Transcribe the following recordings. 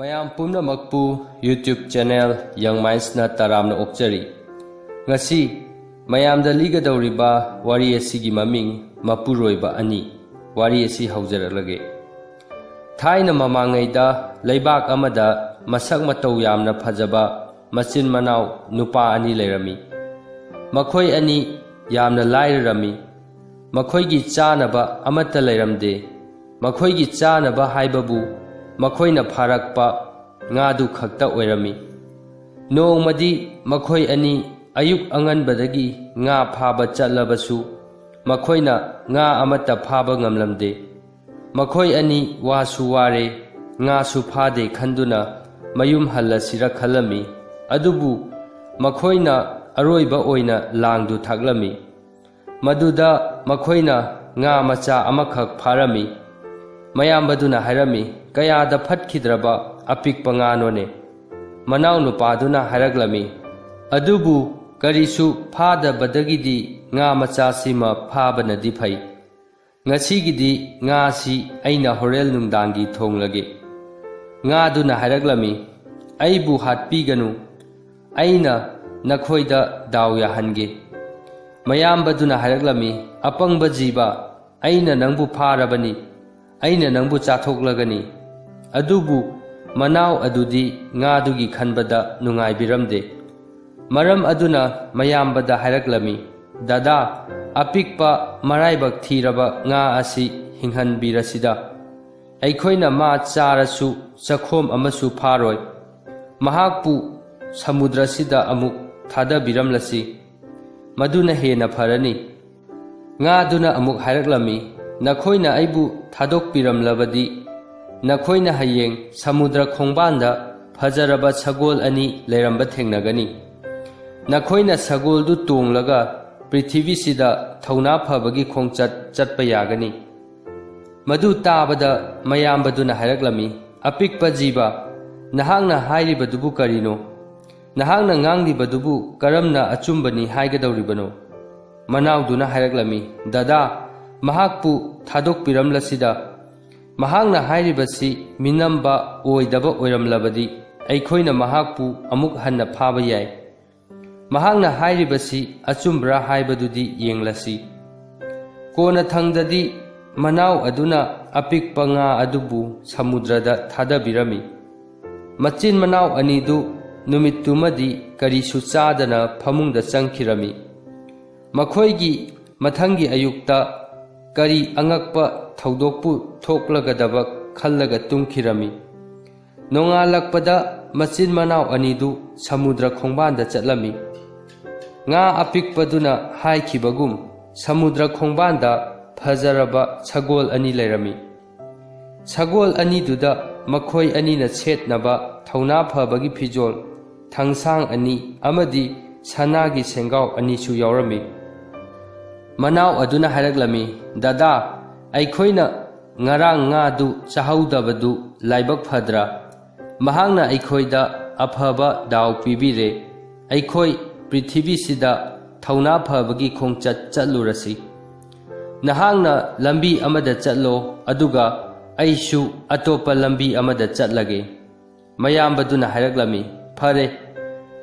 ꯃꯌꯥꯝ ꯄꯨꯝꯅꯃꯛꯄꯨ YouTube channel Young Mindsna taramna okjari. Ngasi mayamda ligadawriba wari asigi maming mapuroiba ani wari asi haujaralage. Thaina mamangaida laibak amada masak matau yamna phajaba machin manau nupa ani leirami. Makhoi ani yamna lairami. Makhoi gi chanaba amata leiramde. Makhoi gi chanaba haibabu Makoina Parakpa Ngadu Kakta Werami. No Madi Makoi Ani Ayuk Angan Badagi Nga Paba Chatlabasu Makoina Nga Amata Paba Ngamlamde. Makoi Ani Wasuware Nga Supade Kanduna Mayum Hala Sira Kalami. Adubu Makoina Aroiba Oina Langdu Taglami. Maduda Makoina Nga Macha Amakak Parami. Mayambaduna Harami. Kaya da Patkidraba apik panganone. Manaw nupaduna haraglami. Adubu karisu pada badagidi nga machasima paba na dipay. Ngasigidi nga si aina horel nungdangi thonglage. Nga duna haraglami. Aibu hatpiganu. Aina nakhoida dawyahange. Mayambaduna haraglami. Apangba jiba. Aina nangbu parabani. Aina nangbu chathoklagani. Adubu manaw adudi ngadugi khanbada nungai biramde. Maram aduna mayambada haraglami. Dada apikpa maraibak thiraba nga asi hinghan birasida. Aikhoina ma charasu chakhom amasu pharoi. Mahakpu samudrasida amuk thada biramlasi. Maduna hena pharani. Ngaduna amuk haraglami. Nakhoina aibu thadok biramlabadi. Nakhoina hayeng samudra khongbanda phajaraba sagol ani leiramba thengnagani. Nakhoina sagol du tonglaga prithvi sida thauna phabagi khongchat chatpa yagani. Madu tabada mayambaduna haraglami. Apikpa jiba nahangna hairibadubu karino. Nahangna nganglibadubu karamna achumbani haigadawribano. Manawduna haraglami. Dada mahakpu thadok piramlasida. Mahangna hairibasi minamba oidaba oiramlabadi aikhoina mahakpu amuk hanna phaba yai. Mahangna hairibasi achumbra haibadudi yenglasi. Kona thangdadi manaw aduna apikpa nga adubu samudrada thadabirami. Machin manaw anidu numittumadi karisu chadana phamungda changkhirami. Makhoigi mathangi ayukta Kari angakpa thaudokpu thoklagadaba khallaga tumkhirami. Nongalakpada machin manaw anidu samudra khongbanda chatlami. Nga apikpaduna haikhibagum samudra khongbanda phajaraba sagol ani leirami. Sagol aniduda makhoi anina chetnaba thauna phabagi phijol thangsang ani amadi sanagi sengaw anisu yaurami. Manaw aduna haraglami. Dada aikhoina ngarang nga du chahaudabadu laibak phadra. Mahangna aikhoida aphaba daw pibire. Aikhoi prithvi sida thauna phabagi khongchat chatlurasi. Nahangna lambi amada chatlo aduga aishu atopa lambi amada chatlage. Mayambaduna haraglami. Phare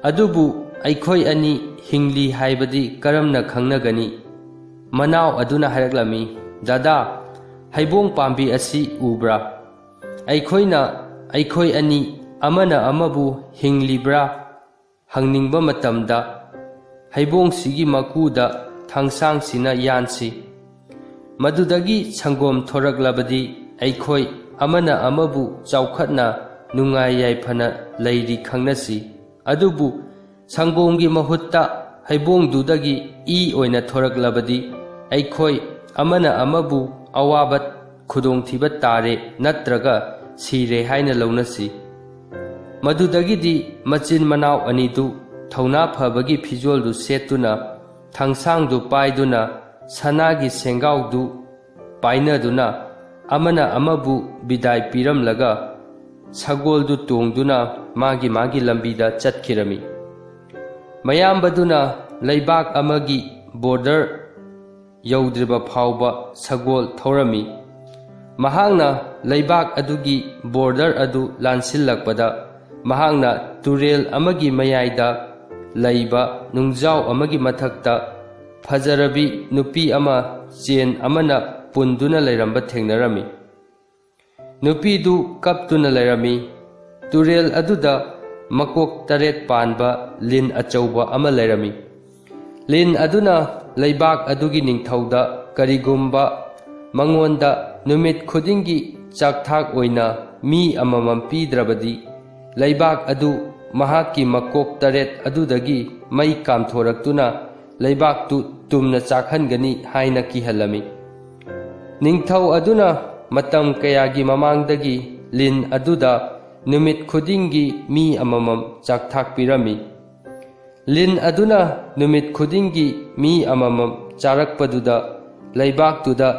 adubu aikhoi ani hingli haibadi karamna khangnagani. Manaw aduna haraglami. Dada haibong pambi asi ubra. Aikhoi ani amana amabu hinglibra hangningba matamda haibong sigi makuda thangsang sina yansi. Madudagi sangom thoraglabadi aikhoi amana amabu chaukhatna nungai yaifana leiri khangnasi. Adubu sangomgi mahutta haibong dudagi I oina thoraglabadi aikhoi amana amabu awabat khudong thibat tare natraga sire haina launasi. Madudagidi machin manaw anidu thauna phabagi phijol du setuna thangsang du paiduna sanagi sengaw du painaduna amana amabu bidai piramlaga sagol du tongduna magi lambida chatkirami. Mayambaduna laibak amagi border yaudriba phauba sagol thorami. ꯃꯍꯥꯛꯅ ꯂꯩꯕꯥꯛ ꯑꯗꯨꯒꯤ border ꯑꯗꯨ ꯂꯥꯟꯁꯤꯜꯂꯛꯄꯗ ꯃꯍꯥꯛꯅ ꯇꯨꯔꯦꯜ ꯑꯃꯒꯤ ꯃꯌꯥꯏꯗ ꯂꯩꯕ ꯅꯨꯡꯖꯥꯎ ꯑꯃꯒꯤ ꯃꯊꯛꯇ ꯐꯖꯔꯕꯤ ꯅꯨꯄꯤ ꯑꯃ ꯆꯦꯟ ꯑꯃꯅ ꯄꯨꯟꯗꯨꯅ ꯂꯩꯔꯝꯕ ꯊꯦꯡꯅꯔꯝꯃꯤ꯫ ꯅꯨꯄꯤꯗꯨ ꯀꯞꯇꯨꯅ ꯂꯩꯔꯝꯃꯤ꯫ ꯇꯨꯔꯦꯜ ꯑꯗꯨꯗ ꯃꯀꯣꯛ 8 ꯄꯥꯟꯕ ꯂꯤꯟ ꯑꯆꯧꯕ ꯑꯃ ꯂꯩꯔꯝꯃꯤ꯫ ꯂꯤꯟ ꯑꯗꯨꯅ ꯂꯩꯕꯥꯛ ꯑꯗꯨꯒꯤ ꯅꯤꯡꯊꯧꯗ ꯀꯔꯤꯒꯨꯝꯕ ꯃꯉꯣꯟꯗ ꯅꯨꯃꯤꯠ ꯈꯨꯗꯤꯡꯒꯤ ꯆꯥꯛꯊꯥꯛ ꯑꯣꯏꯅ ꯃꯤ ꯑꯃꯃꯝ ꯄꯤꯗ꯭ꯔꯕꯗꯤ ꯂꯩꯕꯥꯛ ꯑꯗꯨ ꯃꯍꯥꯛꯀꯤ ꯃꯀꯣꯛ 8 ꯑꯗꯨꯗꯒꯤ ꯃꯩ ꯀꯥꯝꯊꯣꯔꯛꯇꯨꯅ ꯂꯩꯕꯥꯛꯇꯨ ꯇꯨꯝꯅ ꯆꯥꯛꯍꯟꯒꯅꯤ ꯍꯥꯏꯅ ꯀꯤꯍꯜꯂꯝꯃꯤ꯫ ꯅꯤꯡꯊꯧ ꯑꯗꯨꯅ ꯃꯇꯝ ꯀꯌꯥꯒꯤ ꯃꯃꯥꯡꯗꯒꯤ ꯂꯤꯟ ꯑꯗꯨꯗ ꯅꯨꯃꯤꯠ ꯈꯨꯗꯤꯡꯒꯤ ꯃꯤ ꯑꯃꯃꯝ ꯆꯥꯛꯊꯥꯛ ꯄꯤꯔꯝꯃꯤ꯫ ꯂꯤꯟ ꯑꯗꯨꯅ ꯅꯨꯃꯤꯠ ꯈꯨꯗꯤꯡꯒꯤ ꯃꯤ ꯑꯃꯃꯝ ꯆꯥꯔꯛꯄꯗꯨꯗ ꯂꯩꯕꯥꯛꯇꯨꯗ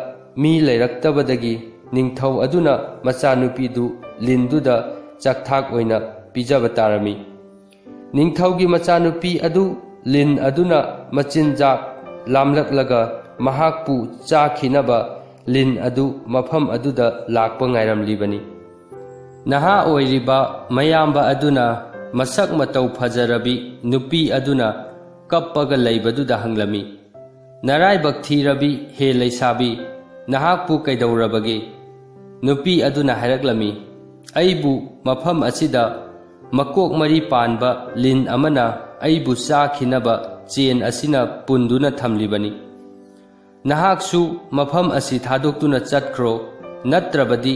ꯃꯤ ꯂꯩꯔꯛꯇꯕꯗꯒꯤ ꯅꯤꯡꯊꯧ ꯑꯗꯨꯅ ꯃꯆꯥꯅꯨꯄꯤꯗꯨ ꯂꯤꯟꯗꯨꯗ ꯆꯥꯛꯊꯥꯛ ꯑꯣꯏꯅ ꯄꯤꯖꯕ ꯇꯥꯔꯝꯃꯤ꯫ ꯅꯤꯡꯊꯧꯒꯤ ꯃꯆꯥꯅꯨꯄꯤ ꯑꯗꯨ ꯂꯤꯟ ꯑꯗꯨꯅ ꯃꯆꯤꯟꯖꯥꯛ ꯂꯥꯝꯂꯛꯂꯒ ꯃꯍꯥꯛꯄꯨ ꯆꯥꯈꯤꯅꯕ ꯂꯤꯟ ꯑꯗꯨ ꯃꯐꯝ ꯑꯗꯨꯗ ꯂꯥꯛꯄ ꯉꯥꯏꯔꯝꯂꯤꯕꯅꯤ꯫ ꯅꯍꯥ ꯑꯣꯏꯔꯤꯕ ꯃꯌꯥꯝꯕ ꯑꯗꯨꯅ ꯃꯁꯛ ꯃꯇꯧ ꯐꯖꯔꯕꯤ ꯅꯨꯄꯤ ꯑꯗꯨꯅ ꯀꯞꯄꯒ ꯂꯩꯕꯗꯨꯗ ꯍꯪꯂꯝꯃꯤ, "ꯅꯔꯥꯏꯕꯛ ꯊꯤꯔꯕꯤ ꯍꯦ ꯂꯩꯁꯥꯕꯤ, ꯅꯍꯥꯛꯄꯨ ꯀꯩꯗꯧꯔꯕꯒꯦ?" ꯅꯨꯄꯤ ꯑꯗꯨꯅ ꯍꯥꯏꯔꯛꯂꯝꯃꯤ, "ꯑꯩꯕꯨ ꯃꯐꯝ ꯑꯁꯤꯗ ꯃꯀꯣꯛ 9 ꯄꯥꯟꯕ ꯂꯤꯟ ꯑꯃꯅ ꯑꯩꯕꯨ ꯆꯥꯈꯤꯅꯕ ꯆꯦꯟ ꯑꯁꯤꯅ ꯄꯨꯟꯗꯨꯅ ꯊꯝꯂꯤꯕꯅꯤ꯫ ꯅꯍꯥꯛꯁꯨ ꯃꯐꯝ ꯑꯁꯤ ꯊꯥꯗꯣꯛꯇꯨꯅ ꯆꯠꯈ꯭ꯔꯣ, ꯅꯠꯇ꯭ꯔꯕꯗꯤ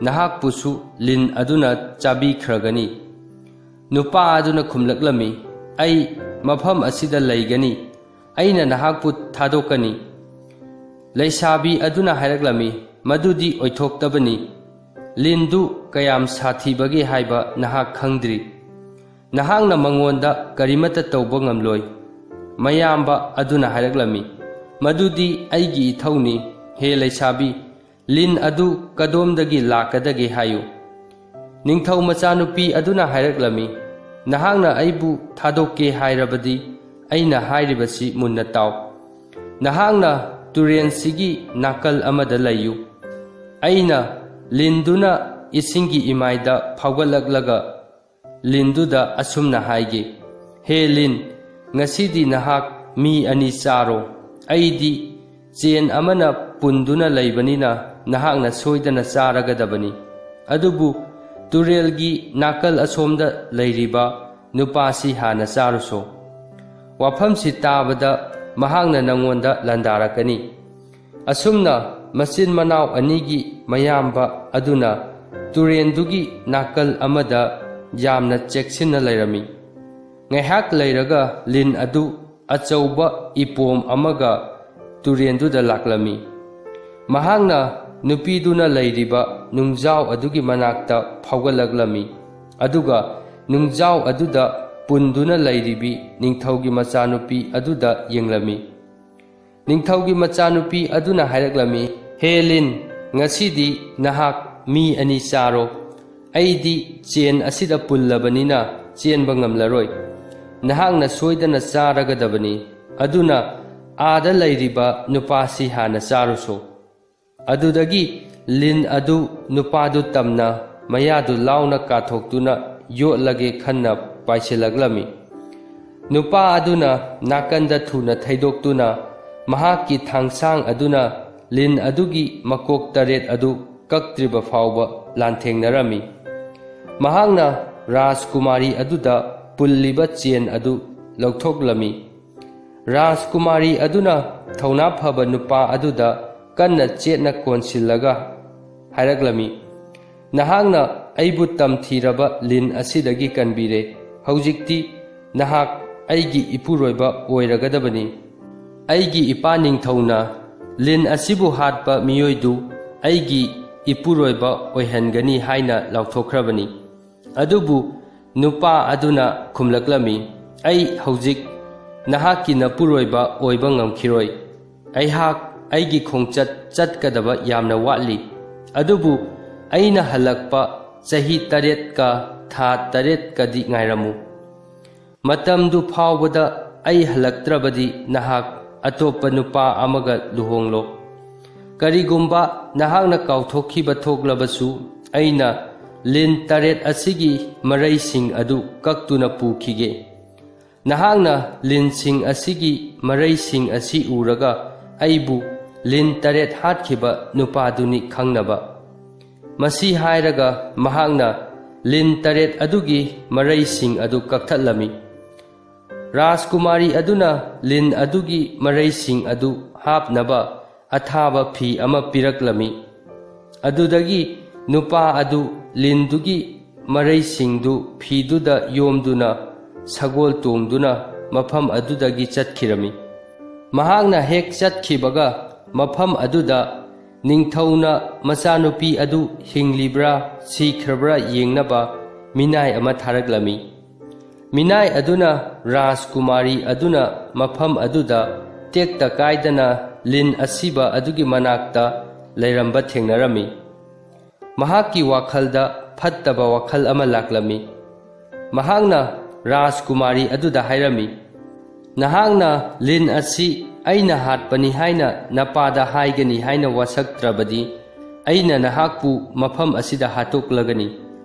ꯅꯍꯥꯛꯄꯨꯁꯨ ꯂꯤꯟ ꯑꯗꯨꯅ ꯆꯥꯕꯤꯈ꯭ꯔꯒꯅꯤ." ꯅꯨꯄꯥ ꯑꯗꯨꯅ ꯈꯨꯝꯂꯛꯂꯝꯃꯤ, "ꯑꯩ ꯃꯐꯝ ꯑꯁꯤꯗ ꯂꯩꯒꯅꯤ, ꯑꯩꯅ ꯅꯍꯥꯛꯄꯨ ꯊꯥꯗꯣꯛꯀꯅꯤ." ꯂꯩꯁꯥꯕꯤ ꯑꯗꯨꯅ ꯍꯥꯏꯔꯛꯂꯝꯃꯤ, "ꯃꯗꯨꯗꯤ ꯑꯣꯏꯊꯣꯛꯇꯕꯅꯤ꯫ ꯂꯤꯟꯗꯨ ꯀꯌꯥꯝ ꯁꯥꯊꯤꯕꯒꯦ ꯍꯥꯏꯕ ꯅꯍꯥꯛ ꯈꯪꯗ꯭ꯔꯤ꯫ ꯅꯍꯥꯛꯅ ꯃꯉꯣꯟꯗ ꯀꯔꯤꯃꯠꯇ ꯇꯧꯕ ꯉꯝꯂꯣꯏ." ꯃꯌꯥꯝꯕ ꯑꯗꯨꯅ ꯍꯥꯏꯔꯛꯂꯝꯃꯤ, "ꯃꯗꯨꯗꯤ ꯑꯩꯒꯤ ꯏꯊꯧꯅꯤ꯫ ꯍꯦ ꯂꯩꯁꯥꯕꯤ, ꯂꯤꯟ ꯑꯗꯨ ꯀꯗꯣꯝꯗꯒꯤ ꯂꯥꯛꯀꯗꯒꯦ ꯍꯥꯏꯌꯨ." ꯅꯤꯡꯊꯧ ꯃꯆꯥꯅꯨꯄꯤ ꯑꯗꯨꯅ ꯍꯥꯏꯔꯛꯂꯝꯃꯤ, "ꯅꯍꯥꯛꯅ ꯑꯩꯕꯨ ꯊꯥꯗꯣꯛꯀꯦ ꯍꯥꯏꯔꯕꯗꯤ ꯑꯩꯅ ꯍꯥꯏꯔꯤꯕꯁꯤ ꯃꯨꯟꯅ ꯇꯥꯎ꯫ ꯅꯍꯥꯛꯅ ꯇꯨꯔꯦꯟꯁꯤꯒꯤ ꯅꯥꯀꯜ ꯑꯃꯗ ꯂꯩꯌꯨ꯫ ꯑꯩꯅ ꯂꯤꯟꯗꯨꯅ ꯏꯁꯤꯡꯒꯤ ꯏꯃꯥꯏꯗ ꯐꯥꯎꯒꯠꯂꯛꯂꯒ ꯂꯤꯟꯗꯨꯗ ꯑꯁꯨꯝꯅ ꯍꯥꯏꯒꯦ, 'ꯍꯦ ꯂꯤꯟ, ꯉꯁꯤꯗꯤ ꯅꯍꯥꯛ ꯃꯤ 2 ꯆꯥꯔꯣ. ꯑꯩꯗꯤ ꯆꯦꯟ ꯑꯃꯅ ꯄꯨꯟꯗꯨꯅ ꯂꯩꯕꯅꯤꯅ ꯅꯍꯥꯛꯅ ꯁꯣꯏꯗꯅ ꯆꯥꯔꯒꯗꯕꯅꯤ. ꯑꯗꯨꯕꯨ ꯇꯨꯔꯦꯜꯒꯤ ꯅꯥꯀꯜ ꯑꯁꯣꯝꯗ ꯂꯩꯔꯤꯕ ꯅꯨꯄꯥꯁꯤ ꯍꯥꯟꯅ ꯆꯥꯔꯨꯁꯣ. ꯋꯥꯐꯝꯁꯤ ꯇꯥꯕꯗ ꯃꯍꯥꯛꯅ ꯅꯉꯣꯟꯗ ꯂꯥꯟꯗꯥꯔꯛꯀꯅꯤ.' ꯑꯁꯨꯝꯅ ꯃꯆꯤꯟ ꯃꯅꯥꯎ 2ꯒꯤ ꯃꯌꯥꯝꯕ ꯑꯗꯨꯅ ꯇꯨꯔꯦꯟꯗꯨꯒꯤ ꯅꯥꯀꯜ ꯑꯃꯗ ꯌꯥꯝꯅ ꯆꯦꯛꯁꯤꯟꯅ ꯂꯩꯔꯝꯃꯤ꯫ ꯉꯥꯏꯍꯥꯛ ꯂꯩꯔꯒ ꯂꯤꯟ ꯑꯗꯨ ꯑꯆꯧꯕ ꯏꯄꯣꯝ ꯑꯃꯒ ꯇꯨꯔꯦꯟꯗꯨꯗ ꯂꯥꯛꯂꯝꯃꯤ꯫ ꯃꯍꯥꯛꯅ ꯅꯨꯄꯤꯗꯨꯅ ꯂꯩꯔꯤꯕ ꯅꯨꯡꯖꯥꯎ ꯑꯗꯨꯒꯤ ꯃꯅꯥꯛꯇ ꯐꯥꯎꯒꯠꯂꯛꯂꯝꯃꯤ, ꯑꯗꯨꯒ ꯅꯨꯡꯖꯥꯎ ꯑꯗꯨꯗ ꯄꯨꯟꯗꯨꯅ ꯂꯩꯔꯤꯕꯤ ꯅꯤꯡꯊꯧꯒꯤ ꯃꯆꯥꯅꯨꯄꯤ ꯑꯗꯨꯗ ꯌꯦꯡꯂꯝꯃꯤ꯫ ꯅꯤꯡꯊꯧꯒꯤ ꯃꯆꯥꯅꯨꯄꯤ ꯑꯗꯨꯅ ꯍꯥꯏꯔꯛꯂꯝꯃꯤ, "ꯍꯦ ꯂꯤꯟ, ꯉꯁꯤꯗꯤ ꯅꯍꯥꯛ ꯃꯤ 2 ꯆꯥꯔꯣ. ꯑꯩꯗꯤ ꯆꯦꯟ ꯑꯁꯤꯗ ꯄꯨꯜꯂꯕꯅꯤꯅ ꯆꯦꯟꯕ ꯉꯝꯂꯔꯣꯏ. ꯅꯍꯥꯛꯅ ꯁꯣꯏꯗꯅ ꯆꯥꯔꯒꯗꯕꯅꯤ. ꯑꯗꯨꯅ ꯑꯥꯗ ꯂꯩꯔꯤꯕ ꯅꯨꯄꯥꯁꯤ ꯍꯥꯟꯅ ꯆꯥꯔꯨꯁꯣ." ꯑꯗꯨꯗꯒꯤ ꯂꯤꯟ ꯑꯗꯨ ꯅꯨꯄꯥꯗꯨ ꯇꯝꯅ ꯃꯌꯥꯗꯨ ꯂꯥꯎꯅ ꯀꯥꯊꯣꯛꯇꯨꯅ ꯌꯣꯠꯂꯒꯦ ꯈꯟꯅ ꯄꯥꯏꯁꯤꯜꯂꯛꯂꯝꯃꯤ꯫ ꯅꯨꯄꯥ ꯑꯗꯨꯅ ꯅꯥꯀꯟꯗ ꯊꯨꯅ ꯊꯩꯗꯣꯛꯇꯨꯅ ꯃꯍꯥꯛꯀꯤ ꯊꯥꯡꯁꯥꯡ ꯑꯗꯨꯅ ꯂꯤꯟ ꯑꯗꯨꯒꯤ ꯃꯀꯣꯛ 8 ꯑꯗꯨ ꯀꯛꯇ꯭ꯔꯤꯕ ꯐꯥꯎꯕ ꯂꯥꯟꯊꯦꯡꯅꯔꯝꯃꯤ꯫ ꯃꯍꯥꯛꯅ ꯔꯥꯖꯀꯨꯃꯥꯔꯤ ꯑꯗꯨꯗ ꯄꯨꯜꯂꯤꯕ ꯆꯦꯟ ꯑꯗꯨ ꯂꯧꯊꯣꯛꯂꯝꯃꯤ꯫ ꯔꯥꯖꯀꯨꯃꯥꯔꯤ ꯑꯗꯨꯅ ꯊꯧꯅꯥ ꯐꯕ ꯅꯨꯄꯥ ꯑꯗꯨꯗ ꯀꯟꯅ ꯆꯦꯠꯅ ꯀꯣꯟꯁꯤꯜꯂꯒ ꯍꯥꯏꯔꯛꯂꯝꯃꯤ, "ꯅꯍꯥꯛꯅ ꯑꯩꯕꯨ ꯇꯝꯊꯤꯔꯕ ꯂꯤꯟ ꯑꯁꯤꯗꯒꯤ ꯀꯟꯕꯤꯔꯦ꯫ ꯍꯧꯖꯤꯛꯇꯤ ꯅꯍꯥꯛ ꯑꯩꯒꯤ ꯏꯄꯨꯔꯣꯏꯕ ꯑꯣꯏꯔꯒꯗꯕꯅꯤ꯫ ꯑꯩꯒꯤ ꯏꯄꯥ ꯅꯤꯡꯊꯧꯅ ꯂꯤꯟ ꯑꯁꯤꯕꯨ ꯍꯥꯠꯄ ꯃꯤꯑꯣꯏꯗꯨ ꯑꯩꯒꯤ ꯏꯄꯨꯔꯣꯏꯕ ꯑꯣꯏꯍꯟꯒꯅꯤ ꯍꯥꯏꯅ ꯂꯥꯎꯊꯣꯛꯈ꯭ꯔꯕꯅꯤ." ꯑꯗꯨꯕꯨ ꯅꯨꯄꯥ ꯑꯗꯨꯅ ꯈꯨꯝꯂꯛꯂꯝꯃꯤ, "ꯑꯩ ꯍꯧꯖꯤꯛ ꯅꯍꯥꯛꯀꯤ ꯅꯄꯨꯔꯣꯏꯕ ꯑꯣꯏꯕ ꯉꯝꯈꯤꯔꯣꯏ꯫ ꯑꯩꯍꯥꯛ ꯑꯩꯒꯤ ꯈꯣꯡꯆꯠ ꯆꯠꯀꯗꯕ ꯌꯥꯝꯅ ꯋꯥꯠꯂꯤ꯫ ꯑꯗꯨꯕꯨ ꯑꯩꯅ ꯍꯜꯂꯛꯄ ꯆꯍꯤ 8ꯀ ꯊꯥ 8ꯀꯗꯤ ꯉꯥꯏꯔꯝꯃꯨ꯫ ꯃꯇꯝꯗꯨ ꯐꯥꯎꯕꯗ ꯑꯩ ꯍꯜꯂꯛꯇ꯭ꯔꯕꯗꯤ ꯅꯍꯥꯛ ꯑꯇꯣꯞꯄ ꯅꯨꯄꯥ ꯑꯃꯒ ꯂꯨꯍꯣꯡꯂꯣ꯫ ꯀꯔꯤꯒꯨꯝꯕ ꯅꯍꯥꯛꯅ ꯀꯥꯎꯊꯣꯛꯈꯤꯕ ꯊꯣꯛꯂꯕꯁꯨ ꯑꯩꯅ ꯂꯤꯟ 8 ꯑꯁꯤꯒꯤ ꯃꯔꯩꯁꯤꯡ ꯑꯗꯨ ꯀꯛꯇꯨꯅ ꯄꯨꯈꯤꯒꯦ꯫ ꯅꯍꯥꯛꯅ ꯂꯤꯟꯁꯤꯡ ꯑꯁꯤꯒꯤ ꯃꯔꯩꯁꯤꯡ ꯑꯁꯤ ꯎꯔꯒ ꯑꯩꯕꯨ ꯂꯤꯟ 8 ꯍꯥꯠꯈꯤꯕ ꯅꯨꯄꯥꯗꯨꯅꯤ ꯈꯪꯅꯕ꯫ ꯃꯁꯤ ꯍꯥꯏꯔꯒ ꯃꯍꯥꯛꯅ ꯂꯤꯟ 8 ꯑꯗꯨꯒꯤ ꯃꯔꯩꯁꯤꯡ ꯑꯗꯨ ꯀꯛꯊꯠꯂꯝꯃꯤ꯫ ꯔꯥꯖꯀꯨꯃꯥꯔꯤ ꯑꯗꯨꯅ ꯂꯤꯟ ꯑꯗꯨꯒꯤ ꯃꯔꯩꯁꯤꯡ ꯑꯗꯨ ꯍꯥꯞꯅꯕ ꯑꯊꯥꯕ ꯐꯤ ꯑꯃ ꯄꯤꯔꯛꯂꯝꯃꯤ꯫ ꯑꯗꯨꯗꯒꯤ ꯅꯨꯄꯥ ꯑꯗꯨ ꯂꯤꯟꯗꯨꯒꯤ ꯃꯔꯩꯁꯤꯡꯗꯨ ꯐꯤꯗꯨꯗ ꯌꯣꯝꯗꯨꯅ ꯁꯒꯣꯜ ꯇꯣꯡꯗꯨꯅ ꯃꯐꯝ ꯑꯗꯨꯗꯒꯤ ꯆꯠꯈꯤꯔꯝꯃꯤ꯫ ꯃꯍꯥꯛꯅ ꯍꯦꯛ ꯆꯠꯈꯤꯕꯒ ꯃꯐꯝ ꯑꯗꯨꯗ ꯅꯤꯡꯊꯧꯅ ꯃꯆꯥꯅꯨꯄꯤ ꯑꯗꯨ ꯍꯤꯡꯂꯤꯕ꯭ꯔꯥ ꯁꯤꯈ꯭ꯔꯕ꯭ꯔꯥ ꯌꯦꯡꯅꯕ ꯃꯤꯅꯥꯏ ꯑꯃ ꯊꯥꯔꯛꯂꯝꯃꯤ꯫ ꯃꯤꯅꯥꯏ ꯑꯗꯨꯅ ꯔꯥꯖꯀꯨꯃꯥꯔꯤ ꯑꯗꯨꯅ ꯃꯐꯝ ꯑꯗꯨꯗ ꯇꯦꯛꯇ ꯀꯥꯏꯗꯅ ꯂꯤꯟ ꯑꯁꯤꯕ ꯑꯗꯨꯒꯤ ꯃꯅꯥꯛꯇ ꯂꯩꯔꯝꯕ ꯊꯦꯡꯅꯔꯝꯃꯤ꯫ ꯃꯍꯥꯛꯀꯤ ꯋꯥꯈꯜꯗ ꯐꯠꯇꯕ ꯋꯥꯈꯜ ꯑꯃ ꯂꯥꯛꯂꯝꯃꯤ꯫ ꯃꯍꯥꯛꯅ ꯔꯥꯖꯀꯨꯃꯥꯔꯤ ꯑꯗꯨꯗ ꯍꯥꯏꯔꯝꯃꯤ, ꯅꯍꯥꯛꯅ ꯂꯤꯟ ꯑꯁꯤ ꯑꯩꯅ ꯍꯥꯠꯄꯅꯤ ꯍꯥꯏꯅ ꯅꯄꯥꯗ ꯍꯥꯏꯒꯅꯤ ꯍꯥꯏꯅ ꯋꯥꯁꯛꯇ꯭ꯔꯕꯗꯤ ꯑꯩꯅ ꯅꯍꯥꯛꯄꯨ ꯃꯐꯝ ꯑꯁꯤꯗ ꯍꯥꯠꯇꯣꯛꯂꯒꯅꯤ,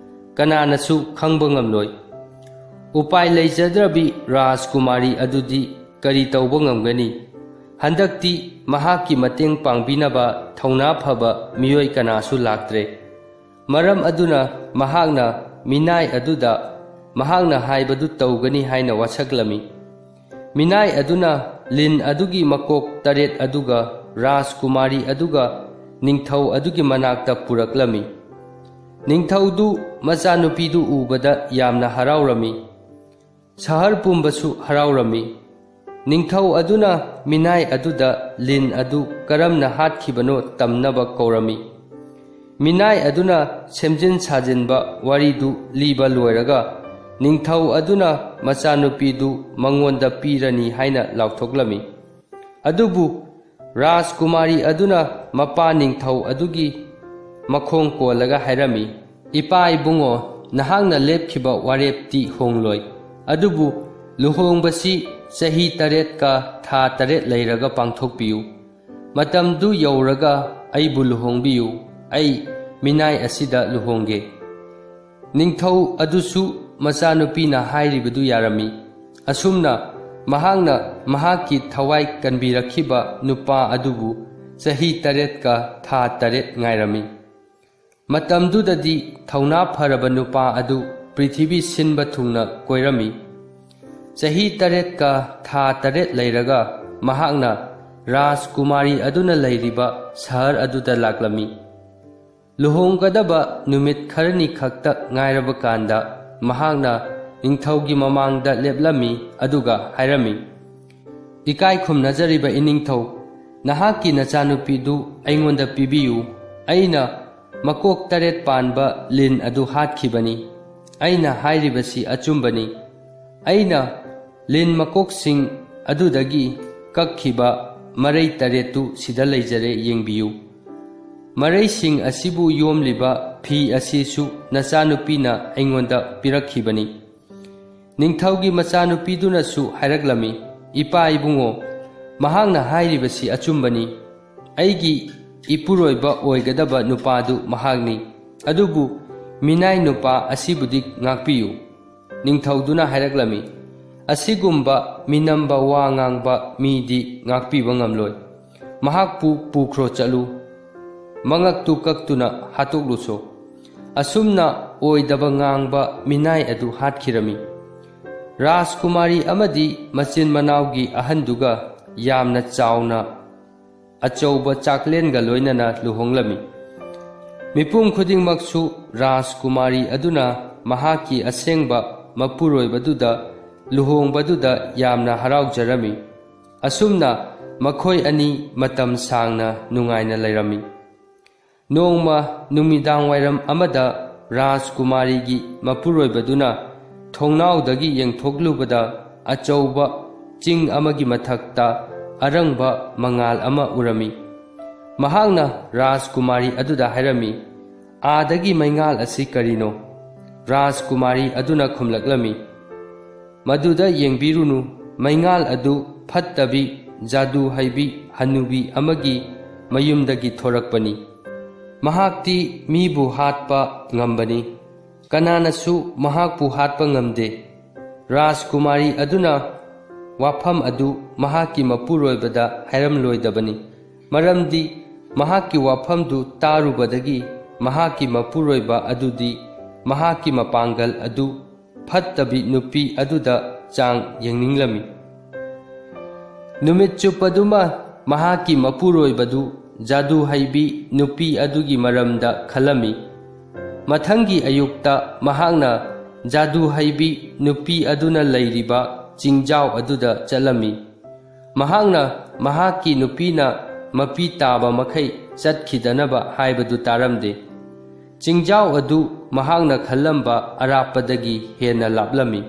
ꯀꯅꯥꯅꯁꯨ ꯈꯪꯕ ꯉꯝꯂꯣꯏ꯫ ꯎꯄꯥꯏ ꯂꯩꯖꯗ꯭ꯔꯕꯤ ꯔꯥꯖꯀꯨꯃꯥꯔꯤ ꯑꯗꯨꯗꯤ ꯀꯔꯤ ꯇꯧꯕ ꯉꯝꯒꯅꯤ? ꯍꯟꯗꯛꯇꯤ ꯃꯍꯥꯛꯀꯤ ꯃꯇꯦꯡ ꯄꯥꯡꯕꯤꯅꯕ ꯊꯧꯅꯥ ꯐꯕ ꯃꯤꯑꯣꯏ ꯀꯅꯥꯁꯨ ꯂꯥꯛꯇ꯭ꯔꯦ꯫ ꯃꯔꯝ ꯑꯗꯨꯅ ꯃꯍꯥꯛꯅ ꯃꯤꯅꯥꯏ ꯑꯗꯨꯗ ꯃꯍꯥꯛꯅ ꯍꯥꯏꯕꯗꯨ ꯇꯧꯒꯅꯤ ꯍꯥꯏꯅ ꯋꯥꯁꯛꯂꯝꯃꯤ꯫ ꯃꯤꯅꯥꯏ ꯑꯗꯨꯅ ꯂꯤꯟ ꯑꯗꯨꯒꯤ ꯃꯀꯣꯛ 8 ꯑꯗꯨꯒ ꯔꯥꯖꯀꯨꯃꯥꯔꯤ ꯑꯗꯨꯒ ꯅꯤꯡꯊꯧ ꯑꯗꯨꯒꯤ ꯃꯅꯥꯛꯇ ꯄꯨꯔꯛꯂꯝꯃꯤ꯫ ꯅꯤꯡꯊꯧꯗꯨ ꯃꯆꯥꯅꯨꯄꯤꯗꯨ ꯎꯕꯗ ꯌꯥꯝꯅ ꯍꯔꯥꯎꯔꯝꯃꯤ꯫ ꯁꯍꯔ ꯄꯨꯝꯕꯁꯨ ꯍꯔꯥꯎꯔꯝꯃꯤ꯫ ꯅꯤꯡꯊꯧ ꯑꯗꯨꯅ ꯃꯤꯅꯥꯏ ꯑꯗꯨꯗ ꯂꯤꯟ ꯑꯗꯨ ꯀꯔꯝꯅ ꯍꯥꯠꯈꯤꯕꯅꯣ ꯇꯝꯅꯕ ꯀꯧꯔꯝꯃꯤ꯫ ꯃꯤꯅꯥꯏ ꯑꯗꯨꯅ ꯁꯦꯝꯖꯤꯟ ꯁꯥꯖꯤꯟꯕ ꯋꯥꯔꯤꯗꯨ ꯂꯤꯕ ꯂꯣꯏꯔꯒ ꯅꯤꯡꯊꯧ ꯑꯗꯨꯅ ꯃꯆꯥꯅꯨꯄꯤꯗꯨ ꯃꯉꯣꯟꯗ ꯄꯤꯔꯅꯤ ꯍꯥꯏꯅ ꯂꯥꯎꯊꯣꯛꯂꯝꯃꯤ꯫ ꯑꯗꯨꯕꯨ ꯔꯥꯖꯀꯨꯃꯥꯔꯤ ꯑꯗꯨꯅ ꯃꯄꯥ ꯅꯤꯡꯊꯧ ꯑꯗꯨꯒꯤ ꯃꯈꯣꯡ ꯀꯣꯜꯂꯒ ꯍꯥꯏꯔꯝꯃꯤ, ꯏꯄꯥ ꯏꯕꯨꯡꯉꯣ, ꯅꯍꯥꯛꯅ ꯂꯦꯞꯈꯤꯕ ꯋꯥꯔꯦꯞꯇꯤ ꯍꯣꯡꯂꯣꯏ, ꯑꯗꯨꯕꯨ ꯂꯨꯍꯣꯡꯕꯁꯤ ꯆꯍꯤ 8ꯀ ꯊꯥ 8 ꯂꯩꯔꯒ ꯄꯥꯡꯊꯣꯛꯄꯤꯌꯨ꯫ ꯃꯇꯝꯗꯨ ꯌꯧꯔꯒ ꯑꯩꯕꯨ ꯂꯨꯍꯣꯡꯕꯤꯌꯨ, ꯑꯩ ꯃꯤꯅꯥꯏ ꯑꯁꯤꯗ ꯂꯨꯍꯣꯡꯒꯦ꯫ ꯅꯤꯡꯊꯧ ꯑꯗꯨꯁꯨ ꯃꯆꯥꯅꯨꯄꯤꯅ ꯍꯥꯏꯔꯤꯕꯗꯨ ꯌꯥꯔꯝꯃꯤ꯫ ꯑꯁꯨꯝꯅ ꯃꯍꯥꯛꯅ ꯃꯍꯥꯛꯀꯤ ꯊꯋꯥꯏ ꯀꯟꯕꯤꯔꯛꯈꯤꯕ ꯅꯨꯄꯥ ꯑꯗꯨꯕꯨ ꯆꯍꯤ 8ꯀ ꯊꯥ 8 ꯉꯥꯏꯔꯝꯃꯤ꯫ ꯃꯇꯝꯗꯨꯗꯗꯤ ꯊꯧꯅꯥ ꯐꯔꯕ ꯅꯨꯄꯥ ꯑꯗꯨ ꯄ꯭ꯔꯤꯊꯤꯕꯤ ꯁꯤꯟꯕ ꯊꯨꯡꯅ ꯀꯣꯏꯔꯝꯃꯤ꯫ ꯆꯍꯤ 8ꯀ ꯊꯥ 8 ꯂꯩꯔꯒ ꯃꯍꯥꯛꯅ ꯔꯥꯖꯀꯨꯃꯥꯔꯤ ꯑꯗꯨꯅ ꯂꯩꯔꯤꯕ ꯁꯍꯔ ꯑꯗꯨꯗ ꯂꯥꯛꯂꯝꯃꯤ꯫ ꯂꯨꯍꯣꯡꯒꯗꯕ ꯅꯨꯃꯤꯠ ꯈꯔꯅꯤ ꯈꯛꯇ ꯉꯥꯏꯔꯕ ꯀꯥꯟꯗ ꯃꯍꯥꯛꯅ ꯅꯤꯡꯊꯧꯒꯤ ꯃꯃꯥꯡꯗ ꯂꯦꯞꯂꯝꯃꯤ ꯑꯗꯨꯒ ꯍꯥꯏꯔꯝꯃꯤ, ꯏꯀꯥꯏ ꯈꯨꯝꯅꯖꯔꯤꯕ ꯏꯅꯤꯡꯊꯧ, ꯅꯍꯥꯛꯀꯤ ꯅꯆꯥꯅꯨꯄꯤꯗꯨ ꯑꯩꯉꯣꯟꯗ ꯄꯤꯕꯤꯌꯨ꯫ ꯑꯩꯅ ꯃꯀꯣꯛ 8 ꯄꯥꯟꯕ ꯂꯤꯟ ꯑꯗꯨ ꯍꯥꯠꯈꯤꯕꯅꯤ꯫ ꯑꯩꯅ ꯍꯥꯏꯔꯤꯕꯁꯤ ꯑꯆꯨꯝꯕꯅꯤ꯫ ꯑꯩꯅ ꯂꯤꯟ ꯃꯀꯣꯛꯁꯤꯡ ꯑꯗꯨꯗꯒꯤ ꯀꯛꯈꯤꯕ ꯃꯔꯩ 8ꯇꯨ ꯁꯤꯗ ꯂꯩꯖꯔꯦ, ꯌꯦꯡꯕꯤꯌꯨ꯫ ꯃꯔꯩꯁꯤꯡ ꯑꯁꯤꯕꯨ ꯌꯣꯝꯂꯤꯕ ꯐꯤ ꯑꯁꯤꯁꯨ ꯅꯆꯥꯅꯨꯄꯤꯅ ꯑꯩꯉꯣꯟꯗ ꯄꯤꯔꯛꯈꯤꯕꯅꯤ꯫ ꯅꯤꯡꯊꯧꯒꯤ ꯃꯆꯥꯅꯨꯄꯤꯗꯨꯅꯁꯨ ꯍꯥꯏꯔꯛꯂꯝꯃꯤ, ꯏꯄꯥ ꯏꯕꯨꯡꯉꯣ, ꯃꯍꯥꯛꯅ ꯍꯥꯏꯔꯤꯕꯁꯤ ꯑꯆꯨꯝꯕꯅꯤ꯫ ꯑꯩꯒꯤ ꯏꯄꯨꯔꯣꯏꯕ ꯑꯣꯏꯒꯗꯕ ꯅꯨꯄꯥꯗු ꯃꯍꯥꯛꯅꯤ, ꯑꯗꯨꯕꯨ ꯃꯤꯅꯥꯏ ꯅꯨꯄꯥ ꯑꯁꯤꯕꯨꯗꯤ ꯉꯥꯛꯄꯤꯌꯨ꯫ ꯅꯤꯡꯊꯧꯗꯨꯅ ꯍꯥꯏꯔꯛꯂꯝꯃꯤ, ꯑꯁꯤꯒꯨꯝꯕ ꯃꯤꯅꯝꯕ ꯋꯥ ꯉꯥꯡꯕ ꯃꯤꯗꯤ ꯉꯥꯛꯄꯤꯕ ꯉꯝꯂꯣꯏ꯫ ꯃꯍꯥꯛꯄꯨ ꯄꯨꯈ꯭ꯔꯣ ꯆꯠꯂꯨ, ꯃꯉꯛꯇꯨ ꯀꯛꯇꯨꯅ ꯍꯥꯠꯇꯣꯛꯂꯨꯆꯣ꯫ ꯑꯁꯨꯝꯅ ꯑꯣꯏꯗꯕ ꯉꯥꯡꯕ ꯃꯤꯅꯥꯏ ꯑꯗꯨ ꯍꯥꯠꯈꯤꯔꯝꯃꯤ꯫ ꯔꯥꯖꯀꯨꯃꯥꯔꯤ ꯑꯃꯗꯤ ꯃꯆꯤꯟ ꯃꯅꯥꯎꯒꯤ ꯑꯍꯟꯗꯨꯒ ꯌꯥꯝꯅ ꯆꯥꯎꯅ ꯑꯆꯧꯕ ꯆꯥꯛꯂꯦꯟꯒ ꯂꯣꯏꯅꯅ ꯂꯨꯍꯣꯡꯂꯝꯃꯤ꯫ ꯃꯤꯄꯨꯝ ꯈꯨꯗꯤꯡꯃꯛꯁꯨ ꯔꯥꯖꯀꯨꯃꯥꯔꯤ ꯑꯗꯨꯅ ꯃꯍꯥꯛꯀꯤ ꯑꯁꯦꯡꯕ ꯃꯄꯨꯔꯣꯏꯕꯗꯨꯗ ꯂꯨꯍꯣꯡꯕꯗꯨꯗ ꯌꯥꯝꯅ ꯍꯔꯥꯎꯖꯔꯝꯃꯤ꯫ ꯑꯁꯨꯝꯅ ꯃꯈꯣꯏ ꯑꯅꯤ ꯃꯇꯝ ꯁꯥꯡꯅ ꯅꯨꯡꯉꯥꯏꯅ ꯂꯩꯔꯝꯃꯤ꯫ ꯅꯣꯡꯃ ꯅꯨꯃꯤꯗꯥꯡꯋꯥꯏꯔꯝ ꯑꯃꯗ ꯔꯥꯖꯀꯨꯃꯥꯔꯤꯒꯤ ꯃꯄꯨꯔꯣꯏꯕꯗꯨꯅ ꯊꯣꯡꯅꯥꯎꯗꯒꯤ ꯌꯦꯡꯊꯣꯛꯂꯨꯕꯗ ꯑꯆꯧꯕ ꯆꯤꯡ ꯑꯃꯒꯤ ꯃꯊꯛꯇ ꯑꯔꯪꯕ ꯃꯉꯥꯜ ꯑꯃ ꯎꯔꯝꯃꯤ꯫ ꯃꯍꯥꯛꯅ ꯔꯥꯖꯀꯨꯃꯥꯔꯤ ꯑꯗꯨꯗ ꯍꯥꯏꯔꯝꯃꯤ, ꯑꯥꯗꯒꯤ ꯃꯩꯉꯥꯜ ꯑꯁꯤ ꯀꯔꯤꯅꯣ? ꯔꯥꯖꯀꯨꯃꯥꯔꯤ ꯑꯗꯨꯅ ꯈꯨꯝꯂꯛꯂꯝꯃꯤ, ꯃꯗꯨꯗ ꯌꯦꯡꯕꯤꯔꯨꯅꯨ, ꯃꯩꯉꯥꯜ ꯑꯗꯨ ꯐꯠꯇꯕꯤ ꯖꯥꯗꯨ ꯍꯩꯕꯤ ꯍꯅꯨꯕꯤ ꯑꯃꯒꯤ ꯃꯌꯨꯝꯗꯒꯤ ꯊꯣꯔꯛꯄꯅꯤ꯫ ꯃꯍꯥꯛꯇꯤ ꯃꯤꯕꯨ ꯍꯥꯠꯄ ꯉꯝꯕꯅꯤ, ꯀꯅꯥꯅꯁꯨ ꯃꯍꯥꯛꯄꯨ ꯍꯥꯠꯄ ꯉꯝꯗꯦ꯫ ꯔꯥꯖꯀꯨꯃꯥꯔꯤ ꯑꯗꯨꯅ ꯋꯥꯐꯝ ꯑꯗꯨ ꯃꯍꯥꯛꯀꯤ ꯃꯄꯨꯔꯣꯏꯕꯗ ꯍꯥꯏꯔꯝꯂꯣꯏꯗꯕꯅꯤ, ꯃꯔꯝꯗꯤ ꯃꯍꯥꯛꯀꯤ ꯋꯥꯐꯝꯗꯨ ꯇꯥꯔꯨꯕꯗꯒꯤ ꯃꯍꯥꯛꯀꯤ ꯃꯄꯨꯔꯣꯏꯕ ꯑꯗꯨꯗꯤ ꯃꯍꯥꯛꯀꯤ ꯃꯄꯥꯡꯒꯜ ꯑꯗꯨ ꯐꯠꯇꯕꯤ ꯅꯨꯄꯤ ꯑꯗꯨꯗ ꯆꯥꯡ ꯌꯦꯡꯅꯤꯡꯂꯝꯃꯤ꯫ ꯅꯨꯃꯤꯠ ꯆꯨꯞꯄꯗꯨꯃ ꯃꯍꯥꯛꯀꯤ ꯃꯄꯨꯔꯣꯏꯕꯗꯨ ꯖꯥꯗꯨ ꯍꯩꯕꯤ ꯅꯨꯄꯤ ꯑꯗꯨꯒꯤ ꯃꯔꯝꯗ ꯈꯜꯂꯝꯃꯤ꯫ ꯃꯊꯪꯒꯤ ꯑꯌꯨꯛꯇ ꯃꯍꯥꯛꯅ ꯖꯥꯗꯨ ꯍꯩꯕꯤ ꯅꯨꯄꯤ ꯑꯗꯨꯅ ꯂꯩꯔꯤꯕ ꯆꯤꯡꯖꯥꯎ ꯑꯗꯨꯗ ꯆꯠꯂꯝꯃꯤ꯫ ꯃꯍꯥꯛꯅ ꯃꯍꯥꯛꯀꯤ ꯅꯨꯄꯤꯅ ꯃꯄꯤ ꯇꯥꯕ ꯃꯈꯩ ꯆꯠꯈꯤꯗꯅꯕ ꯍꯥꯏꯕꯗꯨ ꯇꯥꯔꯝꯗꯦ꯫ ꯆꯤꯡꯖꯥꯎ ꯑꯗꯨ ꯃꯍꯥꯛꯅ ꯈꯜꯂꯝꯕ ꯑꯔꯥꯞꯄꯗꯒꯤ ꯍꯦꯟꯅ ꯂꯥꯞꯂꯝꯃꯤ꯫